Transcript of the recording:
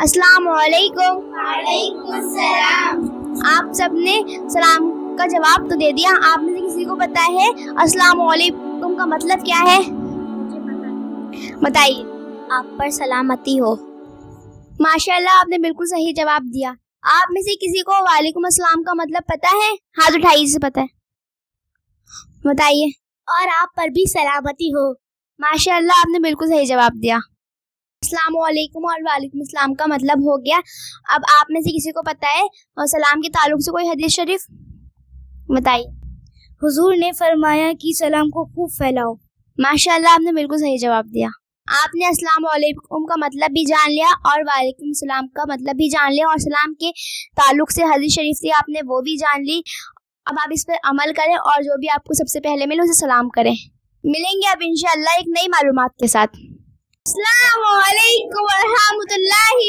السلام علیکم. وعلیکم السلام. آپ سب نے سلام کا جواب تو دے دیا. آپ میں سے کسی کو پتا ہے السلام علیکم کا مطلب کیا ہے؟ بتائیے. آپ پر سلامتی ہو. ماشاء اللہ آپ نے بالکل صحیح جواب دیا. آپ میں سے کسی کو وعلیکم السلام کا مطلب پتا ہے؟ ہاتھ اٹھائیے جسے پتا ہے. بتائیے. اور آپ پر بھی سلامتی ہو. ماشاء اللہ آپ نے بالکل صحیح جواب دیا. السلام علیکم اور وعلیکم السلام کا مطلب ہو گیا. اب آپ میں سے کسی کو پتا ہے اور سلام کے تعلق سے کوئی حدیث شریف؟ بتائیے. حضور نے فرمایا کہ سلام کو خوب پھیلاؤ. ماشاء اللہ آپ نے بالکل صحیح جواب دیا. آپ نے السلام علیکم کا مطلب بھی جان لیا اور وعلیکم السلام کا مطلب بھی جان لیا اور سلام کے تعلق سے حدیث شریف تھی آپ نے وہ بھی جان لی. اب آپ اس پر عمل کریں اور جو بھی آپ کو سب سے پہلے ملے اسے سلام کریں. ملیں گے اب انشاءاللہ ایک نئی معلومات کے ساتھ. السلام علیکم ورحمۃ اللہ